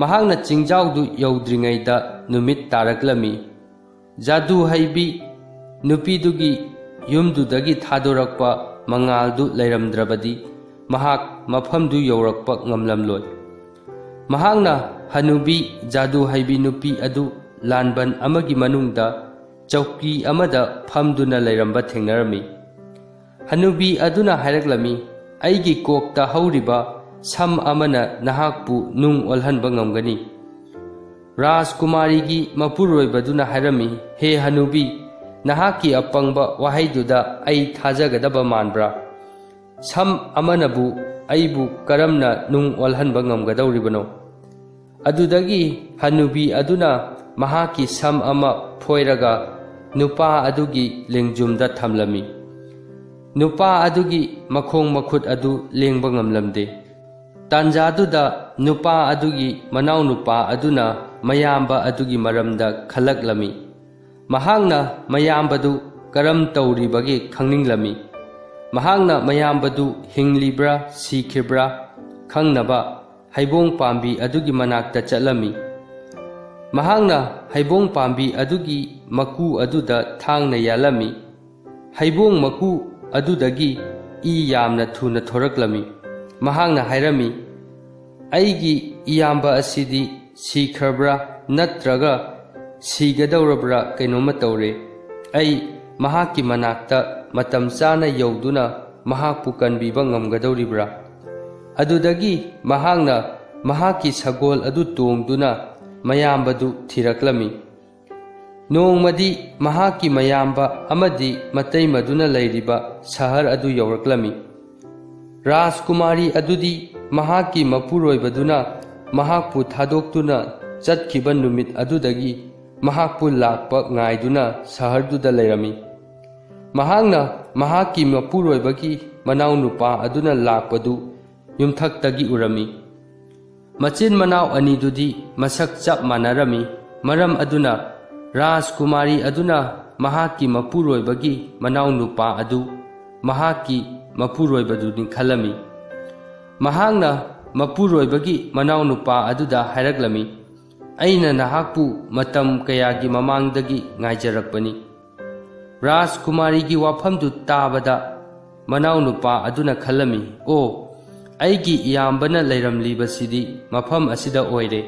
ꯃꯍꯥꯛꯅ ꯆꯤꯡꯖꯥꯎꯗꯨ ꯌꯧꯗ꯭ꯔꯤꯉꯩꯗ ꯅꯨꯃꯤꯠ ꯇꯥꯔꯛꯂꯝꯃꯤ꯫ ꯖꯥꯗꯨ ꯍꯩꯕꯤ ꯅꯨꯄꯤꯗꯨꯒꯤ ꯌꯨꯝꯗꯨꯗꯒꯤ ꯊꯥꯗꯣꯔꯛꯄ ꯃꯉꯥꯜꯗꯨ ꯂꯩꯔꯝꯗ꯭ꯔꯕꯗꯤ ꯃꯍꯥꯛ ꯃꯐꯝꯗꯨ ꯌꯧꯔꯛꯄ ꯉꯝꯂꯝꯂꯣꯏ꯫ ꯃꯍꯥꯛꯅ ꯍꯅꯨꯕꯤ ꯖꯥꯗꯨ ꯍꯩꯕꯤ ꯅꯨꯄꯤ ꯑꯗꯨ ꯂꯥꯟꯕꯟ ꯑꯃꯒꯤ ꯃꯅꯨꯡꯗ ꯆꯧꯀꯤ ꯑꯃꯗ ꯐꯝꯗꯨꯅ ꯂꯩꯔꯝꯕ ꯊꯦꯡꯅꯔꯝꯃꯤ꯫ ꯍꯅꯨꯕꯤ ꯑꯗꯨꯅ ꯍꯥꯏꯔꯛꯂꯝꯃꯤ, "ꯑꯩꯒꯤ ꯀꯣꯛꯇ ꯍꯧꯔꯤꯕ ꯁꯝ ꯑꯃꯅ ꯅꯍꯥꯛꯄꯨ ꯅꯨꯡ ꯑꯣꯜꯍꯟꯕ ꯉꯝꯒꯅꯤ"꯫ ꯔꯥꯖꯀꯨꯃꯥꯔꯤꯒꯤ ꯃꯄꯨꯔꯣꯏꯕꯗꯨꯅ ꯍꯥꯏꯔꯝꯃꯤ, "ꯍꯦ ꯍꯅꯨꯕꯤ, ꯅꯍꯥꯛꯀꯤ ꯑꯄꯪꯕ ꯋꯥꯍꯩꯗꯨꯗ ꯑꯩ ꯊꯥꯖꯒꯗꯕ ꯃꯥꯟꯕ꯭ꯔꯥ? ꯁꯝ ꯑꯃꯅꯕꯨ ꯑꯩꯕꯨ ꯀꯔꯝꯅ ꯅꯨꯡ ꯑꯣꯜꯍꯟꯕ ꯉꯝꯒꯗꯧꯔꯤꯕꯅꯣ?" ꯑꯗꯨꯗꯒꯤ ꯍꯅꯨꯕꯤ ꯑꯗꯨꯅ ꯃꯍꯥꯛꯀꯤ ꯁꯝ ꯑꯃ ꯐꯣꯏꯔꯒ ꯅꯨꯄꯥ ꯑꯗꯨꯒꯤ ꯂꯦꯡꯖꯨꯝꯗ ꯊꯝꯂꯝꯃꯤ꯫ ꯅꯨꯄꯥ ꯑꯗꯨꯒꯤ ꯃꯈꯣꯡ ꯃꯈꯨꯠ ꯑꯗꯨ ꯂꯦꯡꯕ ꯉꯝꯂꯝꯗꯦ꯫ ꯇꯥꯟꯖꯥꯗꯨꯗ ꯅꯨꯄꯥ ꯑꯗꯨꯒꯤ ꯃꯅꯥꯎꯅꯨꯄꯥ ꯑꯗꯨꯅ ꯃꯌꯥꯝꯕ ꯑꯗꯨꯒꯤ ꯃꯔꯝꯗ ꯈꯜꯂꯛꯂꯝꯃꯤ꯫ ꯃꯍꯥꯛꯅ ꯃꯌꯥꯝꯕꯗꯨ ꯀꯔꯝ ꯇꯧꯔꯤꯕꯒꯦ ꯈꯪꯅꯤꯡꯂꯝꯃꯤ꯫ ꯃꯍꯥꯛꯅ ꯃꯌꯥꯝꯕꯗꯨ ꯍꯤꯡꯂꯤꯕ꯭ꯔꯥ ꯁꯤꯈꯤꯕ꯭ꯔꯥ ꯈꯪꯅꯕ ꯍꯩꯕꯣꯡ ꯄꯥꯝꯕꯤ ꯑꯗꯨꯒꯤ ꯃꯅꯥꯛꯇ ꯆꯠꯂꯝꯃꯤ꯫ ꯃꯍꯥꯛꯅ ꯍꯩꯕꯣꯡ ꯄꯥꯝꯕꯤ ꯑꯗꯨꯒꯤ ꯃꯀꯨ ꯑꯗꯨꯗ ꯊꯥꯡꯅ ꯌꯥꯜꯂꯝꯃꯤ꯫ ꯍꯩꯕꯣꯡ ꯃꯀꯨ ꯑꯗꯨꯗꯒꯤ ꯏ ꯌꯥꯝꯅ ꯊꯨꯅ ꯊꯣꯔꯛꯂꯝꯃꯤ꯫ ꯃꯍꯥꯛꯅ ꯍꯥꯏꯔꯝꯃꯤ, "ꯑꯩꯒꯤ ꯏꯌꯥꯝꯕ ꯑꯁꯤꯗꯤ ꯁꯤꯈ꯭ꯔꯕ꯭ꯔꯥ ꯅꯠꯇ꯭ꯔꯒ ꯁꯤꯒꯗꯧꯔꯕ꯭ꯔꯥ ꯀꯩꯅꯣꯝꯃ ꯇꯧꯔꯦ꯫ ꯑꯩ ꯃꯍꯥꯛꯀꯤ ꯃꯅꯥꯛꯇ ꯃꯇꯝ ꯆꯥꯅ ꯌꯧꯗꯨꯅ ꯃꯍꯥꯛꯄꯨ ꯀꯟꯕꯤꯕ ꯉꯝꯒꯗꯧꯔꯤꯕ꯭ꯔꯥ?" ꯑꯗꯨꯗꯒꯤ ꯃꯍꯥꯛꯅ ꯃꯍꯥꯛꯀꯤ ꯁꯒꯣꯜ ꯑꯗꯨ ꯇꯣꯡꯗꯨꯅ ꯃꯌꯥꯝꯕꯗꯨ ꯊꯤꯔꯛꯂꯝꯃꯤ꯫ ꯅꯣꯡꯃꯗꯤ ꯃꯍꯥꯛꯀꯤ ꯃꯌꯥꯝꯕ ꯑꯃꯗꯤ ꯃꯇꯩꯃꯗꯨꯅ ꯂꯩꯔꯤꯕ ꯁꯍꯔ ꯑꯗꯨ ꯌꯧꯔꯛꯂꯝꯃꯤ꯫ ꯔꯥꯖꯀꯨꯃꯥꯔꯤ ꯑꯗꯨꯗꯤ ꯃꯍꯥꯛꯀꯤ ꯃꯄꯨꯔꯣꯏꯕꯗꯨꯅ ꯃꯍꯥꯛꯄꯨ ꯊꯥꯗꯣꯛꯇꯨꯅ ꯆꯠꯈꯤꯕ ꯅꯨꯃꯤꯠ ꯑꯗꯨꯗꯒꯤ ꯃꯍꯥꯛꯄꯨ ꯂꯥꯛꯄ ꯉꯥꯏꯗꯨꯅ ꯁꯍꯔꯗꯨꯗ ꯂꯩꯔꯝꯃꯤ꯫ ꯃꯍꯥꯛꯅ ꯃꯍꯥꯛꯀꯤ ꯃꯄꯨꯔꯣꯏꯕꯒꯤ ꯃꯅꯥꯎꯅꯨꯄꯥ ꯑꯗꯨꯅ ꯂꯥꯛꯄꯗꯨ ꯌꯨꯝꯊꯛꯇꯒꯤ ꯎꯔꯝꯃꯤ꯫ ꯃꯆꯤꯟ ꯃꯅꯥꯎ ꯑꯅꯤꯗꯨꯗꯤ ꯃꯁꯛ ꯆꯞ ꯃꯥꯟꯅꯔꯝꯃꯤ꯫ ꯃꯔꯝ ꯑꯗꯨꯅ ꯔꯥꯖꯀꯨꯃꯥꯔꯤ ꯑꯗꯨꯅ ꯃꯍꯥꯛꯀꯤ ꯃꯄꯨꯔꯣꯏꯕꯒꯤ ꯃꯅꯥꯎꯅꯨꯄꯥ ꯑꯗꯨ ꯃꯍꯥꯛꯀꯤ ꯃꯄꯨꯔꯣꯏꯕꯗꯨꯅꯤ ꯈꯜꯂꯝꯃꯤ꯫ ꯃꯍꯥꯛꯅ ꯃꯄꯨꯔꯣꯏꯕꯒꯤ ꯃꯅꯥꯎꯅꯨꯄꯥ ꯑꯗꯨꯗ ꯍꯥꯏꯔꯛꯂꯝꯃꯤ, "ꯑꯩꯅ ꯅꯍꯥꯛꯄꯨ ꯃꯇꯝ ꯀꯌꯥꯒꯤ ꯃꯃꯥꯡꯗꯒꯤ ꯉꯥꯏꯖꯔꯛꯄꯅꯤ"꯫ ꯔꯥꯖꯀꯨꯃꯥꯔꯤꯒꯤ ꯋꯥꯐꯝꯗꯨ ꯇꯥꯕꯗ ꯃꯅꯥꯎꯅꯨꯄꯥ ꯑꯗꯨꯅ ꯈꯜꯂꯝꯃꯤ, "ꯑꯣ, ꯑꯩꯒꯤ ꯏꯌꯥꯝꯕꯅ ꯂꯩꯔꯝꯂꯤꯕꯁꯤꯗꯤ ꯃꯐꯝ ꯑꯁꯤꯗ ꯑꯣꯏꯔꯦ꯫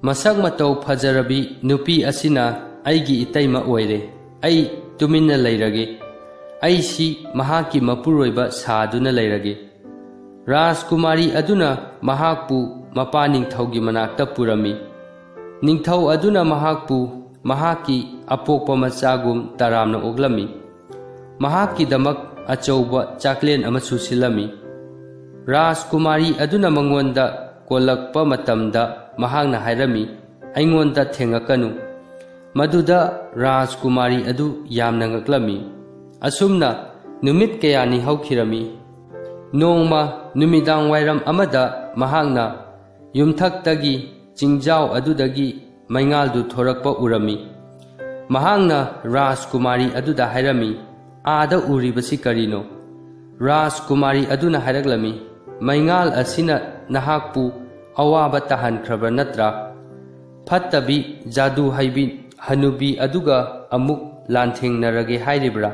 ꯃꯁꯛ ꯃꯇꯧ ꯐꯖꯔꯕꯤ ꯅꯨꯄꯤ ꯑꯁꯤꯅ ꯑꯩꯒꯤ ꯏꯇꯩꯃ ꯑꯣꯏꯔꯦ꯫ ꯑꯩ ꯇꯨꯃꯤꯟꯅ ꯂꯩꯔꯒꯦ꯫ ꯑꯩꯁꯤ ꯃꯍꯥꯛꯀꯤ ꯃꯄꯨꯔꯣꯏꯕ ꯁꯥꯗꯨꯅ ꯂꯩꯔꯒꯦ"꯫ ꯔꯥꯖꯀꯨꯃꯥꯔꯤ ꯑꯗꯨꯅ ꯃꯍꯥꯛꯄꯨ ꯃꯄꯥ ꯅꯤꯡꯊꯧꯒꯤ ꯃꯅꯥꯛꯇ ꯄꯨꯔꯝꯃꯤ꯫ ꯅꯤꯡꯊꯧ ꯑꯗꯨꯅ ꯃꯍꯥꯛꯄꯨ ꯃꯍꯥꯛꯀꯤ ꯑꯄꯣꯛꯄ ꯃꯆꯥꯒꯨꯝ ꯇꯔꯥꯝꯅ ꯑꯣꯛꯂꯝꯃꯤ꯫ ꯃꯍꯥꯛꯀꯤꯗꯃꯛ ꯑꯆꯧꯕ ꯆꯥꯛꯂꯦꯟ ꯑꯃꯁꯨ ꯁꯤꯜꯂꯝꯃꯤ꯫ ꯔꯥꯖꯀꯨꯃꯥꯔꯤ ꯑꯗꯨꯅ ꯃꯉꯣꯟꯗ ꯀꯣꯜꯂꯛꯄ ꯃꯇꯝꯗ ꯃꯍꯥꯛꯅ ꯍꯥꯏꯔꯝꯃꯤ, "ꯑꯩꯉꯣꯟꯗ ꯊꯦꯡꯉꯛꯀꯅꯨ"꯫ ꯃꯗꯨꯗ ꯔꯥꯖꯀꯨꯃꯥꯔꯤ ꯑꯗꯨ ꯌꯥꯝꯅ ꯉꯛꯂꯝꯃꯤ꯫ ꯑꯁꯨꯝꯅ ꯅꯨꯃꯤꯠ ꯀꯌꯥꯅꯤ ꯍꯧꯈꯤꯔꯝꯃꯤ꯫ ꯅꯣꯡꯃ ꯅꯨꯃꯤꯗꯥꯡ ꯋꯥꯏꯔꯝ ꯑꯃꯗ ꯃꯍꯥꯛꯅ ꯌꯨꯝꯊꯛꯇꯒꯤ ꯆꯤꯡꯖꯥꯎ ꯑꯗꯨꯗꯒꯤ ꯃꯩꯉꯥꯜꯗꯨ ꯊꯣꯔꯛꯄ ꯎꯔꯝꯃꯤ꯫ ꯃꯍꯥꯛꯅ ꯔꯥꯖꯀꯨꯃꯥꯔꯤ ꯑꯗꯨꯗ ꯍꯥꯏꯔꯝꯃꯤ, "ꯑꯥꯗ ꯎꯔꯤꯕꯁꯤ ꯀꯔꯤꯅꯣ?" ꯔꯥꯖꯀꯨꯃꯥꯔꯤ ꯑꯗꯨꯅ ꯍꯥꯏꯔꯛꯂꯝꯃꯤ, "ꯃꯩꯉꯥꯜ ꯑꯁꯤꯅ ꯅꯍꯥꯛꯄꯨ ꯑꯋꯥꯕ ꯇꯥꯍꯟꯈ꯭ꯔꯕ ꯅꯠꯇ꯭ꯔꯥ? ꯐꯠꯇꯕꯤ ꯖꯥꯗꯨ ꯍꯩꯕꯤ ꯍꯅꯨꯕꯤ ꯑꯗꯨꯒ ꯑꯃꯨꯛ ꯂꯥꯟꯊꯦꯡꯅꯔꯒꯦ ꯍꯥꯏꯔꯤꯕ꯭ꯔꯥ?"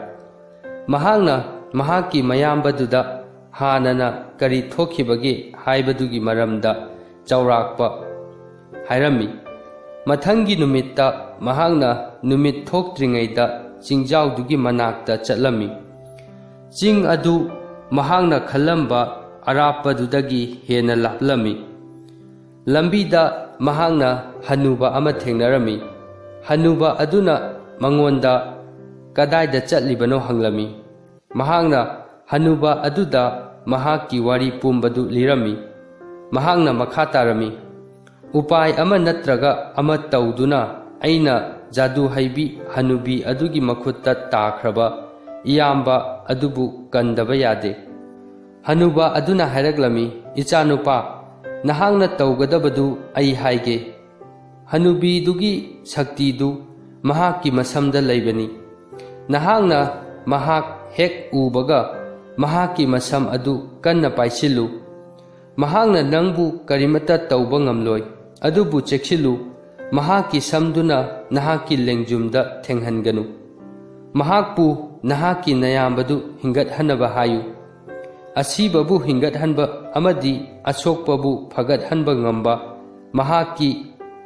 ꯃꯍꯥꯛꯅ ꯃꯍꯥꯛꯀꯤ ꯃꯌꯥꯝꯕꯗꯨꯗ ꯍꯥꯟꯅꯅ ꯀꯔꯤ ꯊꯣꯛꯈꯤꯕꯒꯦ ꯍꯥꯏꯕꯗꯨꯒꯤ ꯃꯔꯝꯗ ꯆꯥꯎꯔꯥꯛꯄ ꯍꯥꯏꯔꯝꯃꯤ꯫ ꯃꯊꯪꯒꯤ ꯅꯨꯃꯤꯠꯇ ꯃꯍꯥꯛꯅ ꯅꯨꯃꯤꯠ ꯊꯣꯛꯇ꯭ꯔꯤꯉꯩꯗ चिंजाउदुगी मनाक्ता चटलमी। चिंग अदु महांगना खल्लंबा अरापदुदगी हेना लाप्लमी। लंबीदा महांगना हनुबा अमा थेंगनरमी। हनुबा अदुना मंगोंदा कदाइदा चटलिबनो हंगलमी। महांगना हनुबा अदुदा महाकी वारी पुंबदु लिरमी। महांगना मखा तारमी। उपाय अमा नत्रगा अमा तौदुना अइना जादू हैबी हनुबी अदुगी मखुत्ता ताख्रबा इयाम्बा अदुबु कंदबा यादे। हनुबा अदुना हैरगलमी, इचानुपा नहांगना तौगदबदु अई हाइगे। हनुबीदुगी शक्तिदु महाकी मसमदा लैबनी। नहांगना महाक हेक उबगा महाकी मसम अदु कन्ना पाइसिलु। महांगना नंगबु करिमता तौबा ngamloi, अदुबु चेक्सिलु। महाकी समदुना नहाकी लेंगजुमदा थेंगहनगनु। महाकपु नहाकी नयामबदु हिंगतहनबा हायु। असीबबु हिंगतहनबा अमदि अचोकपबु फगतहनबा ngamba महाकी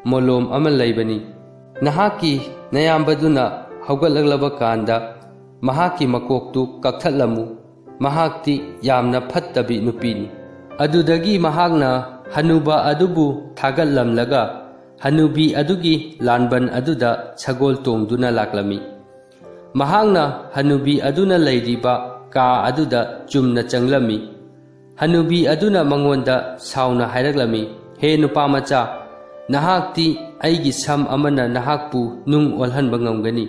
मोलोम अमा लैबनी। नहाकी नयामबदुना हौगतलगलबा कांदा महाकी मकोकतु कक्थलमु। महाकती यामना फत्तबी नुपीनी। अदुदगी महाकना हनुबा अदुबु थागतलमलगा हनुबी अदुगी लानबन अदुदा सगोल तोंगदुना लाक्लमी। महाकना हनुबी अदुना लैरिबा का अदुदा चुमना चंगलमी। हनुबी अदुना मंगोंदा साउना हायरगलमी, हे नुपामचा नहाकती अइगी सम अमना नहाकपु नुंग ओलहनबा ngamgani।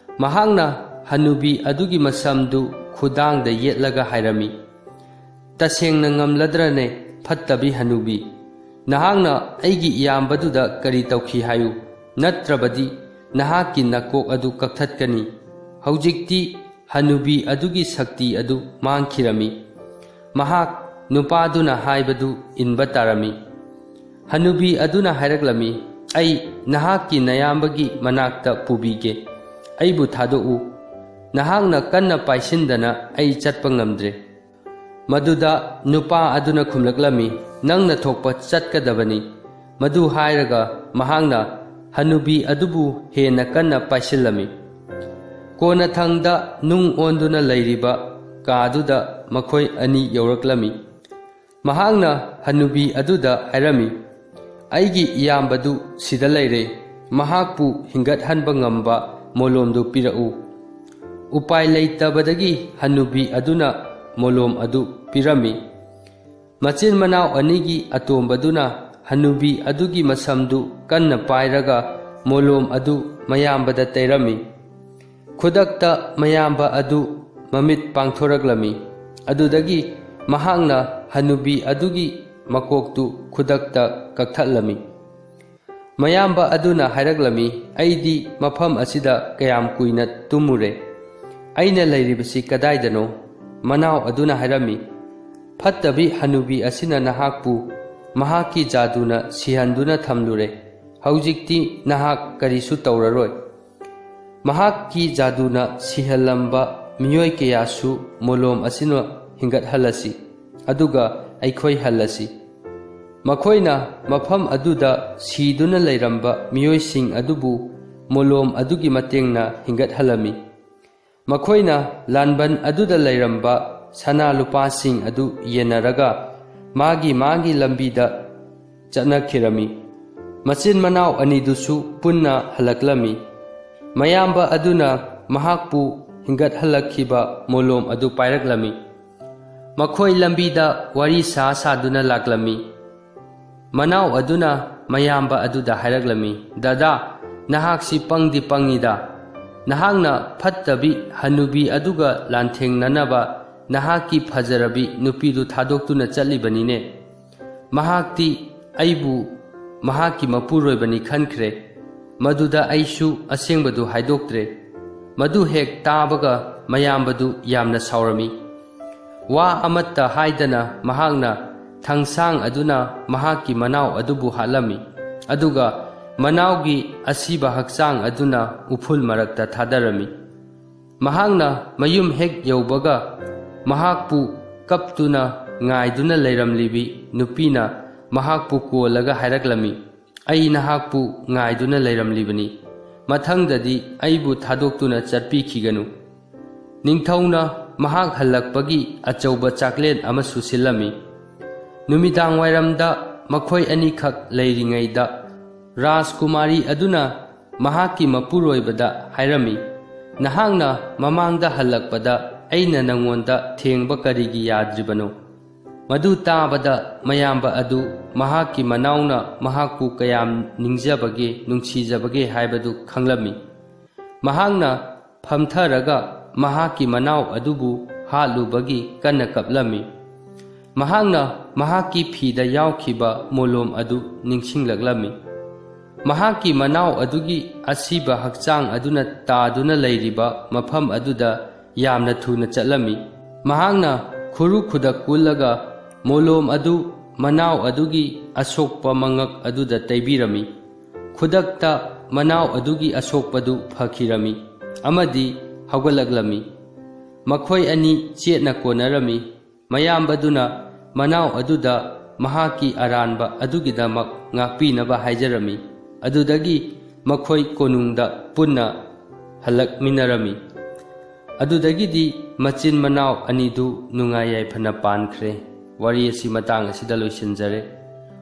महाकना हनुबी अदुगी मसमदु खुदांगदा येतलगा हायरमी, तसेंगना ngamladrane फत्तबी हनुबी, नहाकना अइगी इयाम्बदुदा करी तौखी हायु, नत्रबदी नहाकी नकोक अदु कक्थतकनी। हौजिक्ति हनुबी अदुगी शक्ति अदु मांखिरमी। महाक नुपादुना हायबदु इनबा तारमी। हनुबी अदुना हायरगलमी, अई नहाकी नयाम्बगी मनाक्ता पुबीगे, अइबु थादोउ। नहाकना कन्ना पाइसिंदना अई चटपा ngamdre। मदुदा नुपा अदुना खुमलगलमी, नंगना थोकपा चटकदबनी। मदु हायरगा महाकना हनुबी अदुबु हेना कन्ना पाइसिलमी। कोनाथंगदा नुंग ओंदुना लैरिबा कादुदा मखोय अनि यौरकलमी। महाकना हनुबी अदुदा हायरमी, अइगी इयाम्बदु सिदा लैरे, महाकपु हिंगतहनबा ngamba मोलोमदु पिरउ। उपाय लैतबदगी हनुबी अदुना मोलोम अदु पिरमी। मचिन मनाव अनिगी अतोंबदुना हनुबी अदुगी मसमदु कन्ना पायरगा मोलोम अदु मयाम्बदा तैरमी। खुदक्ता मयाम्बा अदु ममित पांगथोरगलमी। अदुदगी महाकना हनुबी अदुगी मकोकतु खुदक्ता कक्थलमी। मयाम्बा अदुना हायरगलमी, अइदी मफम असिदा कयाम कुइना तुमुरे, अइना लैरिबसि कदाइदनो। मनाव अदुना हायरमी, फत्तबी हनुबी असिना नहाकपु महाकी जादुना सिहंदुना थमलुरे, हौजिक्ति नहाक करिसु तौररोय। महाकी जादुना सिहलंबा मियोय कयासु मोलोम असिना हिंगतहलसी, अदुगा अइखोय हलसी। मखोयना मफम अदुदा सीदुना लैरंबा मियोयसिंग अदुबु मोलोम अदुगी mateंगना हिंगतहलमी। मखोयना लानबन अदुदा लैरंबा सना लुपासिंग अदु येनरगा मागी मागी लंबीदा चटनखिरमी। मचिन मनाव अनिदुसु पुन्ना हलकलमी। मयाम्बा अदुना महाकपु हिंगतहलखिबा मोलोम अदु पायरगलमी। मखोय लंबीदा वारी सा सादुना लाक्लमी। मनाव अदुना मयाम्बा अदुदा हायरगलमी, दादा नहाकसी पंगदी पंगीदा। नहाकना फत्तबी हनुबी अदुगा लांथेंगननबा नहाकी फजरबी नुपीदु थादोक्तुना चलिबनीने। महाकती अइबु महाकी मपुरोयबनी खनख्रे। मदुदा अइसु असेंबदु हायदोक्त्रे। मदु हेक ताबगा मयाम्बदु यामना सावरमी। वा अमत्ता हायदना महाकना थंगसांग अदुना महाकी मनाव अदुबु हालमी, अदुगा मनावगी असीबा हक्सांग अदुना उफुल मरक्ता थादरमी। महाकना मयुम हेक यौबगा महाकपु कपतुना ngaiduna leiramlibi nupina mahakpu koalaga hairaklami, ai nahakpu ngaiduna leiramlibani, ꯃꯊꯪꯗꯗꯤ ꯑꯩꯕꯨ ꯊꯥꯗꯣꯛꯇꯨꯅ ꯆꯠꯄꯤꯈꯤꯒꯅꯨ꯫ ꯅꯤꯡꯊꯧꯅ ꯃꯍꯥꯛ ꯍꯜꯂꯛꯄꯒꯤ ꯑꯆꯧꯕ ꯆꯥꯛꯂꯦꯟ ꯑꯃꯁꯨ ꯁꯤꯜꯂꯝꯃꯤ꯫ ꯅꯨꯃꯤꯗꯥꯡ ꯋꯥꯏꯔꯝꯗ ꯃꯈꯣꯏ ꯑꯅꯤꯈꯛ ꯂꯩꯔꯤꯉꯩꯗ ꯔꯥꯖꯀꯨꯃꯥꯔꯤ ꯑꯗꯨꯅ ꯃꯍꯥꯛꯀꯤ ꯃꯄꯨꯔꯣꯏꯕꯗ ꯍꯥꯏꯔꯝꯃꯤ, "ꯅꯍꯥꯛꯅ ꯃꯃꯥꯡꯗ ꯍꯜꯂꯛꯄꯗ ꯑꯩꯅ ꯅꯉꯣꯟꯗ ꯊꯦꯡꯕ ꯀꯔꯤꯒꯤ ꯌꯥꯗ꯭ꯔꯤꯕꯅꯣ?" ꯃꯗꯨ ꯇꯥꯕꯗ ꯃꯌꯥꯝꯕ ꯑꯗꯨ ꯃꯍꯥꯛꯀꯤ ꯃꯅꯥꯎꯅ ꯃꯍꯥꯛꯄꯨ ꯀꯌꯥꯝ ꯅꯤꯡꯖꯕꯒꯦ ꯅꯨꯡꯁꯤꯖꯕꯒꯦ ꯍꯥꯏꯕꯗꯨ ꯈꯪꯂꯝꯃꯤ꯫ ꯃꯍꯥꯛꯅ ꯐꯝꯊꯔꯒ ꯃꯍꯥꯛꯀꯤ ꯃꯅꯥꯎ ꯑꯗꯨꯕꯨ ꯍꯥꯠꯂꯨꯕꯒꯤ ꯀꯟꯅ ꯀꯞꯂꯝꯃꯤ꯫ ꯃꯍꯥꯛꯅ ꯃꯍꯥꯛꯀꯤ ꯐꯤꯗ ꯌꯥꯎꯈꯤꯕ ꯃꯣꯂꯣꯝ ꯑꯗꯨ ꯅꯤꯡꯁꯤꯡꯂꯛꯂꯝꯃꯤ꯫ ꯃꯍꯥꯛꯀꯤ ꯃꯅꯥꯎ ꯑꯗꯨꯒꯤ ꯑꯁꯤꯕ ꯍꯛꯆꯥꯡ ꯑꯗꯨꯅ ꯇꯥꯗꯨꯅ ꯂꯩꯔꯤꯕ ꯃꯐꯝ ꯑꯗꯨꯗ ꯌꯥꯝꯅ ꯊꯨꯅ ꯆꯠꯂꯝꯃꯤ꯫ ꯃꯍꯥꯛꯅ ꯈꯨꯔꯨ ꯈꯨꯗꯛ ꯀꯨꯜꯂꯒ ꯃꯣꯂꯣꯝ ꯑꯗꯨ ꯃꯅꯥꯎ ꯑꯗꯨꯒꯤ ꯑꯁꯣꯛꯄ ꯃꯉꯛ ꯑꯗꯨꯗ ꯇꯩꯕꯤꯔꯝꯃꯤ꯫ ꯈꯨꯗꯛꯇ ꯃꯅꯥꯎ ꯑꯗꯨꯒꯤ ꯑꯁꯣꯛꯄꯗꯨ ꯐꯈꯤꯔꯝꯃꯤ ꯑꯃꯗꯤ ꯍꯧꯒꯠꯂꯛꯂꯝꯃꯤ꯫ ꯃꯈꯣꯏ ꯑꯅꯤ ꯆꯦꯠꯅ ꯀꯣꯟꯅꯔꯝꯃꯤ꯫ ꯃꯌꯥꯝꯕꯗꯨꯅ ꯃꯅꯥꯎ ꯑꯗꯨꯗ ꯃꯍꯥꯛꯀꯤ ꯑꯔꯥꯟꯕ ꯑꯗꯨꯒꯤꯗꯃꯛ ꯉꯥꯛꯄꯤꯅꯕ ꯍꯥꯏꯖꯔꯝꯃꯤ꯫ ꯑꯗꯨꯗꯒꯤ ꯃꯈꯣꯏ ꯀꯣꯅꯨꯡꯗ ꯄꯨꯟꯅ ꯍꯜꯂꯛꯃꯤꯟꯅꯔꯝꯃꯤ꯫ ꯑꯗꯨꯗꯒꯤꯗꯤ ꯃꯆꯤꯟ ꯃꯅꯥꯎ ꯑꯅꯤꯗꯨ ꯅꯨꯡꯉꯥꯏ ꯌꯥꯏꯐꯅ ꯄꯥꯟꯈ꯭ꯔꯦ꯫ ꯋꯥꯔꯤ ꯑꯁꯤ ꯃꯇꯥꯡ ꯑꯁꯤꯗ ꯂꯣꯏꯁꯤꯟꯖꯔꯦ꯫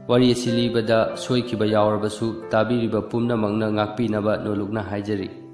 ꯋꯥꯔꯤ ꯑꯁꯤ ꯂꯤꯕꯗ ꯁꯣꯏꯈꯤꯕ ꯌꯥꯎꯔꯕꯁꯨ ꯇꯥꯕꯤꯔꯤꯕ ꯄꯨꯝꯅꯃꯛꯅ ꯉꯥꯛꯄꯤꯅꯕ ꯅꯣꯜꯂꯨꯛꯅ ꯍꯥꯏꯖꯔꯤ꯫